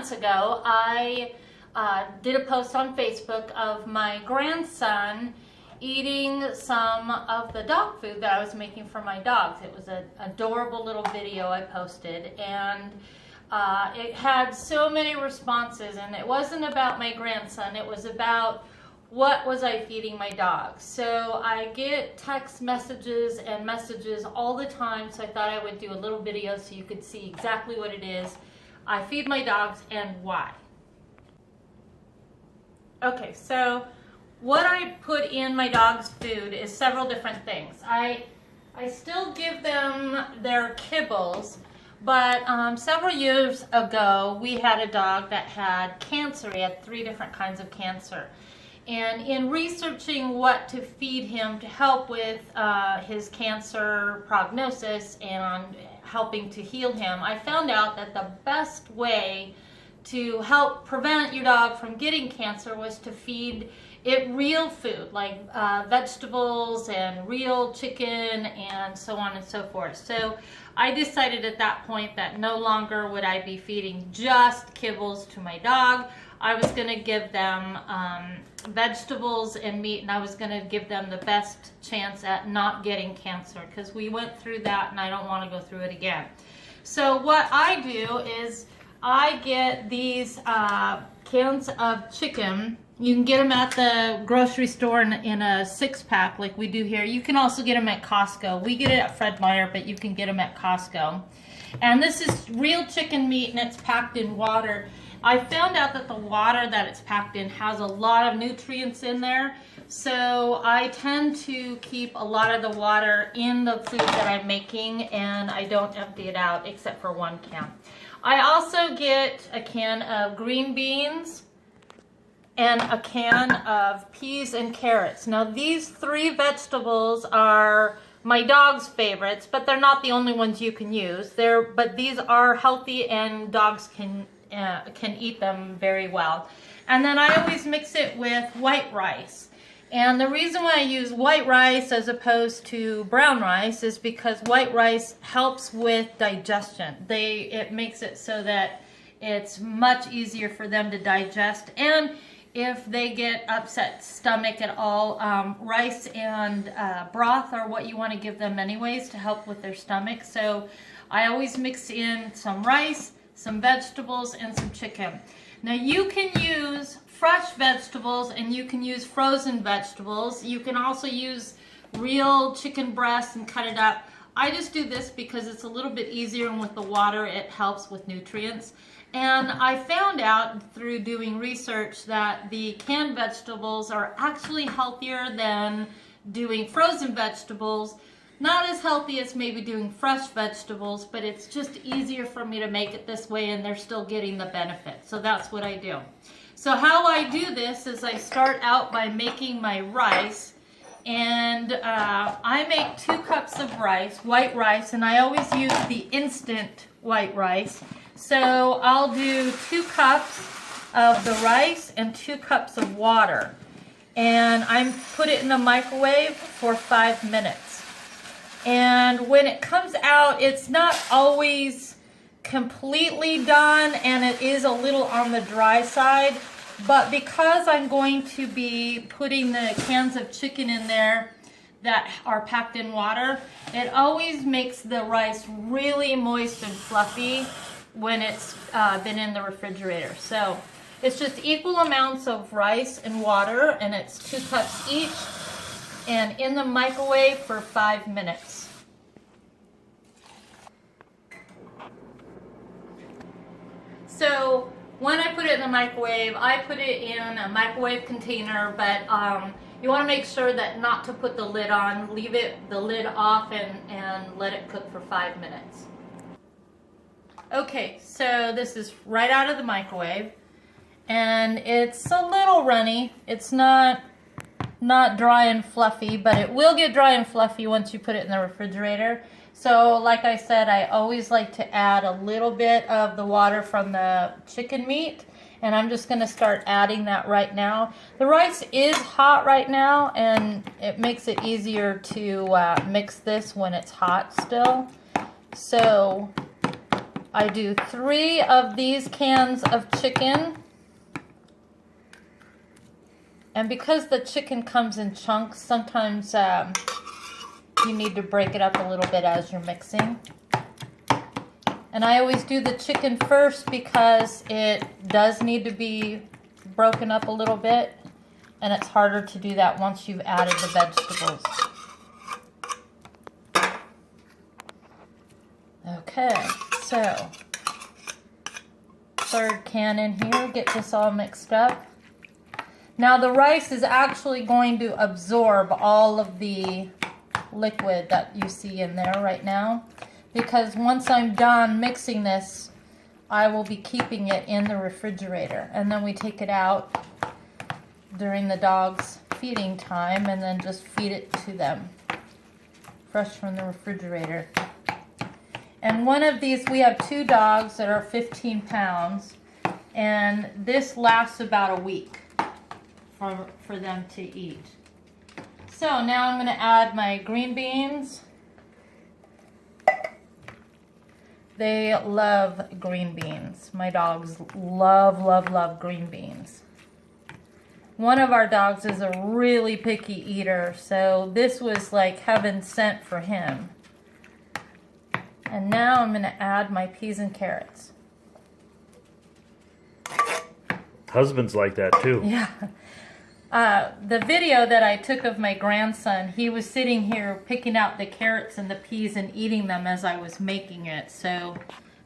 months ago, I did a post on Facebook of my grandson eating some of the dog food that I was making for my dogs. It was an adorable little video I posted, and it had so many responses, and it wasn't about my grandson, it was about what was I feeding my dogs. So I get text messages and messages all the time, so I thought I would do a little video so you could see exactly what it is I feed my dogs and why. Okay, so what I put in my dog's food is several different things. I still give them their kibbles, but several years ago we had a dog that had cancer. He had 3 different kinds of cancer. And in researching what to feed him to help with his cancer prognosis and helping to heal him, I found out that the best way to help prevent your dog from getting cancer was to feed it real food, like vegetables and real chicken and so on and so forth. So I decided at that point that no longer would I be feeding just kibbles to my dog. I was going to give them vegetables and meat, and I was going to give them the best chance at not getting cancer, because we went through that and I don't want to go through it again. So what I do is I get these cans of chicken. You can get them at the grocery store in a 6-pack like we do here. You can also get them at Costco. We get it at Fred Meyer, but you can get them at Costco. And this is real chicken meat, and it's packed in water. I found out that the water that it's packed in has a lot of nutrients in there, so I tend to keep a lot of the water in the food that I'm making, and I don't empty it out except for 1 can. I also get a can of green beans and a can of peas and carrots. Now these 3 vegetables are my dog's favorites, but they're not the only ones you can use. But these are healthy, and dogs can eat them very well. And then I always mix it with white rice. And the reason why I use white rice as opposed to brown rice is because white rice helps with digestion. It makes it so that it's much easier for them to digest. And if they get upset stomach at all, rice and broth are what you want to give them anyways to help with their stomach. So I always mix in some rice, some vegetables, and some chicken. Now you can use fresh vegetables and you can use frozen vegetables. You can also use real chicken breast and cut it up. I just do this because it's a little bit easier, and with the water it helps with nutrients. And I found out through doing research that the canned vegetables are actually healthier than doing frozen vegetables. Not as healthy as maybe doing fresh vegetables, but it's just easier for me to make it this way, and they're still getting the benefit. So that's what I do. So how I do this is I start out by making my rice, and I make 2 cups of rice, white rice, and I always use the instant white rice. So I'll do 2 cups of the rice and 2 cups of water, and I put it in the microwave for 5 minutes. And when it comes out, it's not always completely done, and it is a little on the dry side. But because I'm going to be putting the cans of chicken in there that are packed in water, it always makes the rice really moist and fluffy when it's been in the refrigerator. So it's just equal amounts of rice and water, and it's 2 cups each, and in the microwave for 5 minutes. So when I put it in the microwave, I put it in a microwave container, but you want to make sure that not to put the lid on. Leave the lid off and let it cook for 5 minutes. Okay, so this is right out of the microwave, and it's a little runny. It's not dry and fluffy, but it will get dry and fluffy once you put it in the refrigerator. So like I said, I always like to add a little bit of the water from the chicken meat, and I'm just going to start adding that right now. The rice is hot right now, and it makes it easier to mix this when it's hot still. So I do 3 of these cans of chicken. And because the chicken comes in chunks, sometimes you need to break it up a little bit as you're mixing. And I always do the chicken first because it does need to be broken up a little bit. And it's harder to do that once you've added the vegetables. Okay, so 3rd can in here, get this all mixed up. Now the rice is actually going to absorb all of the liquid that you see in there right now, because once I'm done mixing this, I will be keeping it in the refrigerator, and then we take it out during the dog's feeding time and then just feed it to them fresh from the refrigerator. And one of these, we have 2 dogs that are 15 pounds, and this lasts about a week for them to eat. So now I'm going to add my green beans. They love green beans. My dogs love, love, love green beans. One of our dogs is a really picky eater, so this was like heaven sent for him. And now I'm going to add my peas and carrots. Husbands like that too. Yeah. The video that I took of my grandson, he was sitting here picking out the carrots and the peas and eating them as I was making it. So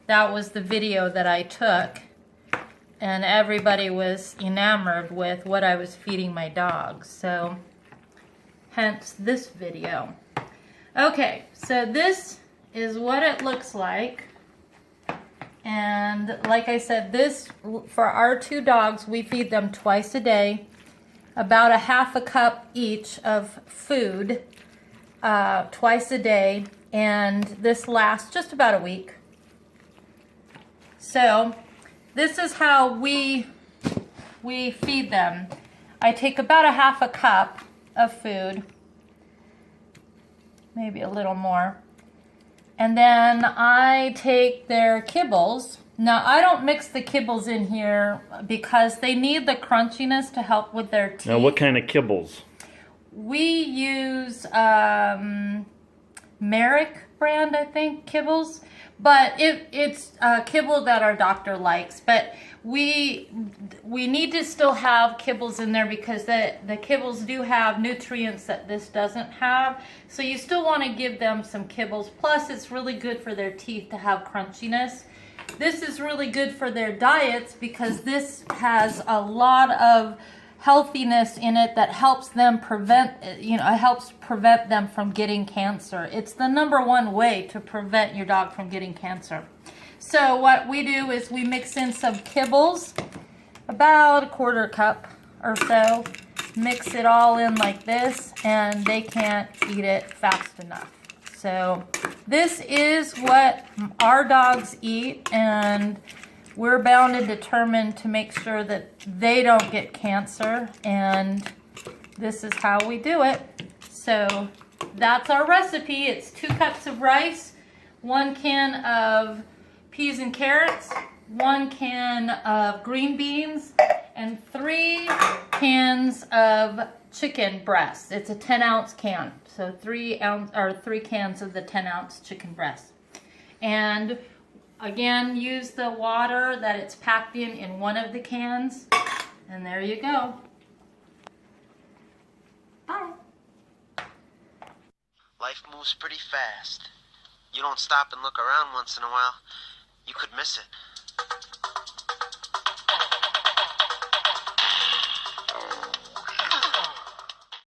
that was the video that I took. And everybody was enamored with what I was feeding my dogs. So hence this video. Okay, so this is what it looks like. And like I said, this, for our 2 dogs, we feed them twice a day. About a half a cup each of food twice a day, and this lasts just about a week. So this is how we feed them. I take about a half a cup of food, maybe a little more, and then I take their kibbles. Now, I don't mix the kibbles in here because they need the crunchiness to help with their teeth. Now, what kind of kibbles? We use Merrick brand, I think, kibbles. But it's a kibble that our doctor likes. But we need to still have kibbles in there because the kibbles do have nutrients that this doesn't have. So you still want to give them some kibbles. Plus, it's really good for their teeth to have crunchiness. This is really good for their diets because this has a lot of healthiness in it that helps them helps prevent them from getting cancer. It's the #1 way to prevent your dog from getting cancer. So what we do is we mix in some kibbles, about a 1/4 cup or so, mix it all in like this, and they can't eat it fast enough. So this is what our dogs eat, and we're bound and determined to make sure that they don't get cancer, and this is how we do it. So that's our recipe. It's 2 cups of rice, 1 can of peas and carrots, 1 can of green beans, and 3 cans of chicken breasts. It's a 10-ounce can. So 3 cans of the 10-ounce chicken breast. And again, use the water that it's packed in one of the cans. And there you go. Bye. Life moves pretty fast. You don't stop and look around once in a while, you could miss it.